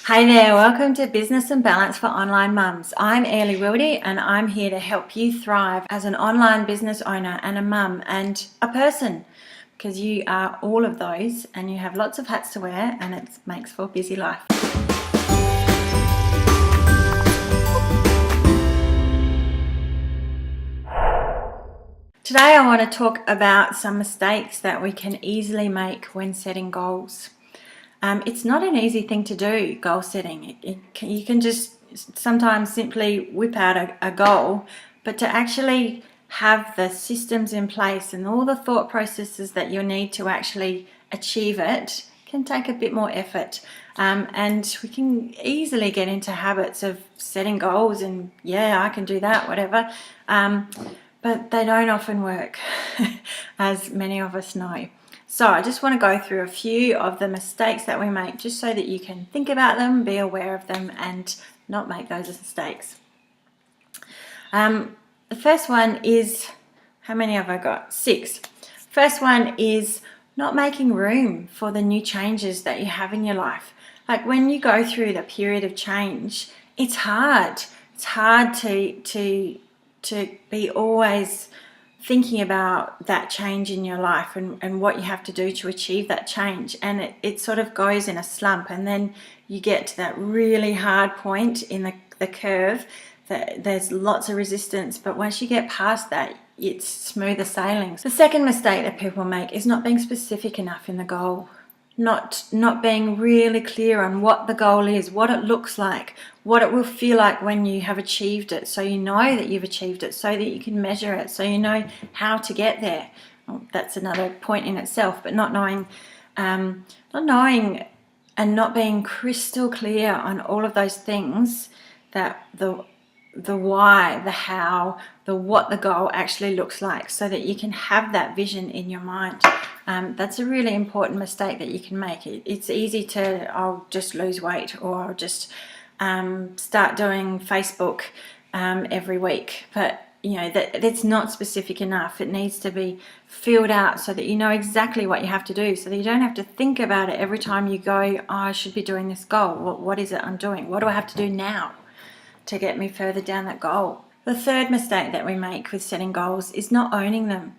Hey there, welcome to Business and Balance for Online Mums. I'm Aerlie Wildy and I'm here to help you thrive as an online business owner and a mum and a person, because you are all of those and you have lots of hats to wear and it makes for a busy life. Today I want to talk about some mistakes that we can easily make when setting goals. It's not an easy thing to do, goal setting. You can just sometimes simply whip out a goal, but to actually have the systems in place and all the thought processes that you need to actually achieve it can take a bit more effort. And we can easily get into habits of setting goals and, yeah, I can do that, whatever. But they don't often work, as many of us know. So I just want to go through a few of the mistakes that we make just so that you can think about them, be aware of them, and not make those mistakes. The first one is, how many have I got? 6. First one is not making room for the new changes that you have in your life. Like when you go through the period of change, it's hard. It's hard to be always thinking about that change in your life and what you have to do to achieve that change, and it sort of goes in a slump, and then you get to that really hard point in the curve that there's lots of resistance, but once you get past that, it's smoother sailing. The second mistake that people make is not being specific enough in the goal. Not being really clear on what the goal is, what it looks like, what it will feel like when you have achieved it, so you know that you've achieved it, so that you can measure it, so you know how to get there. Well, that's another point in itself, but not knowing and not being crystal clear on all of those things, that the why, the how, the what the goal actually looks like, so that you can have that vision in your mind. That's a really important mistake that you can make. It's easy to, I'll just lose weight, or I'll just start doing Facebook every week, but that's not specific enough. It needs to be filled out so that you know exactly what you have to do, so that you don't have to think about it every time you go, oh, I should be doing this goal. What is it I'm doing? What do I have to do now to get me further down that goal? The third mistake that we make with setting goals is not owning them.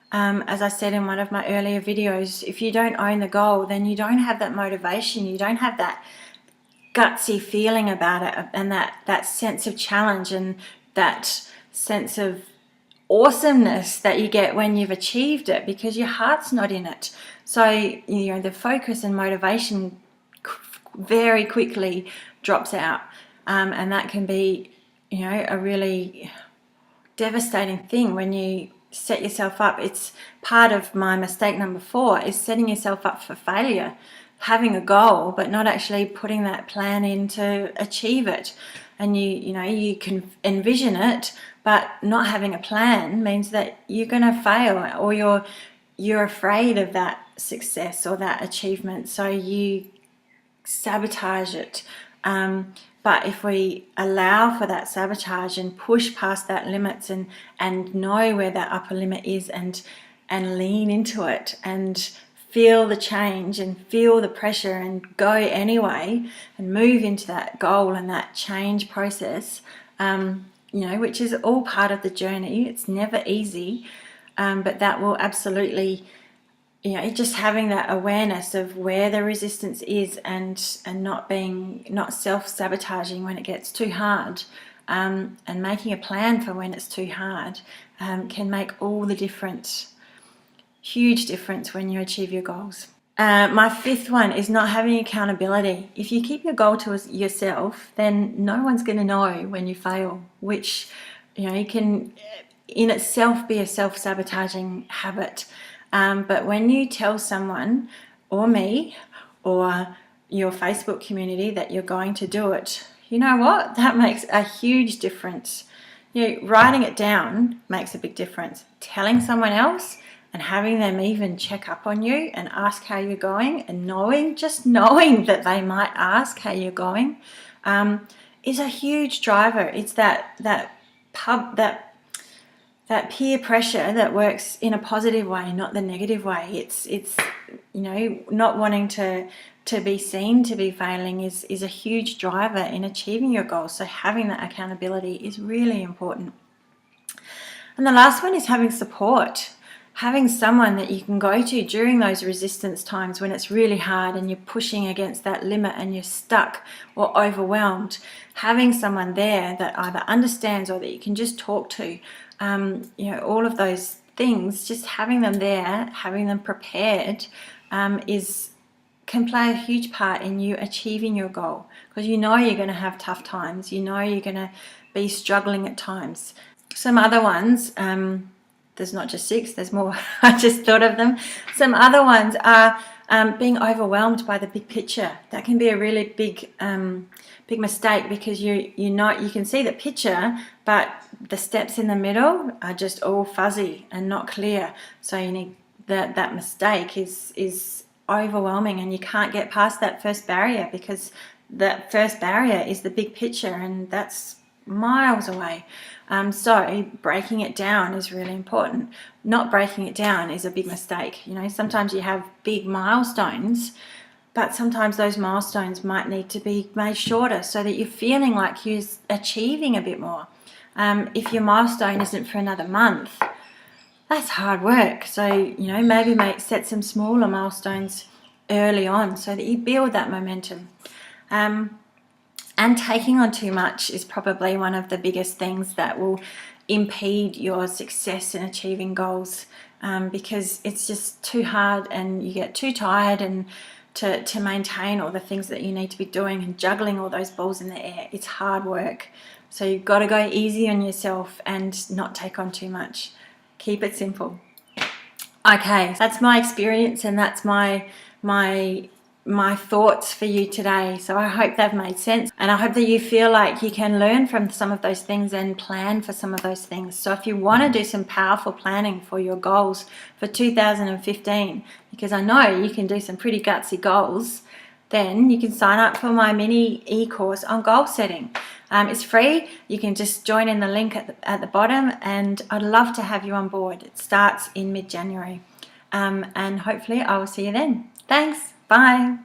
As I said in one of my earlier videos, if you don't own the goal, then you don't have that motivation, you don't have that gutsy feeling about it, and that sense of challenge and that sense of awesomeness that you get when you've achieved it, because your heart's not in it. So the focus and motivation very quickly drops out, and that can be a really devastating thing when you set yourself up. It's part of my mistake number 4 is setting yourself up for failure, having a goal but not actually putting that plan in to achieve it. And you can envision it, but not having a plan means that you're going to fail, or you're afraid of that success or that achievement, so you sabotage it. But if we allow for that sabotage and push past that limits and know where that upper limit is and lean into it and feel the change and feel the pressure and go anyway and move into that goal and that change process, which is all part of the journey. It's never easy, but that will absolutely, just having that awareness of where the resistance is and not self-sabotaging when it gets too hard, and making a plan for when it's too hard, can make all the difference, huge difference when you achieve your goals. My 5th one is not having accountability. If you keep your goal to yourself, then no one's going to know when you fail, which can in itself be a self-sabotaging habit. But when you tell someone, or me, or your Facebook community that you're going to do it, you know what? That makes a huge difference. Writing it down makes a big difference. Telling someone else and having them even check up on you and ask how you're going, and knowing that they might ask how you're going, is a huge driver. It's that peer pressure that works in a positive way, not the negative way. It's not wanting to to be seen to be failing is a huge driver in achieving your goals. So having that accountability is really important. And the last one is having support. Having someone that you can go to during those resistance times when it's really hard and you're pushing against that limit and you're stuck or overwhelmed. Having someone there that either understands or that you can just talk to, all of those things, just having them there, having them prepared, can play a huge part in you achieving your goal, because you're going to have tough times. You're going to be struggling at times. Some other ones, there's not just 6, there's more. I just thought of them. Some other ones are being overwhelmed by the big picture. That can be a really big mistake, because you can see the picture, but the steps in the middle are just all fuzzy and not clear. So you need that mistake is overwhelming, and you can't get past that first barrier, because that first barrier is the big picture, and that's miles away. So breaking it down is really important. Not breaking it down is a big mistake. Sometimes you have big milestones, but sometimes those milestones might need to be made shorter so that you're feeling like you're achieving a bit more. If your milestone isn't for another month, that's hard work. So, maybe set some smaller milestones early on so that you build that momentum. And taking on too much is probably one of the biggest things that will impede your success in achieving goals, because it's just too hard and you get too tired and to maintain all the things that you need to be doing and juggling all those balls in the air. It's hard work. So you've got to go easy on yourself and not take on too much. Keep it simple. Okay, that's my experience, and that's my thoughts for you today. So I hope they've made sense, and I hope that you feel like you can learn from some of those things and plan for some of those things. So if you want to do some powerful planning for your goals for 2015, because I know you can do some pretty gutsy goals, then you can sign up for my mini e-course on goal setting. It's free. You can just join in the link at the bottom, and I'd love to have you on board. It starts in mid-January, and hopefully I will see you then. Thanks. Bye.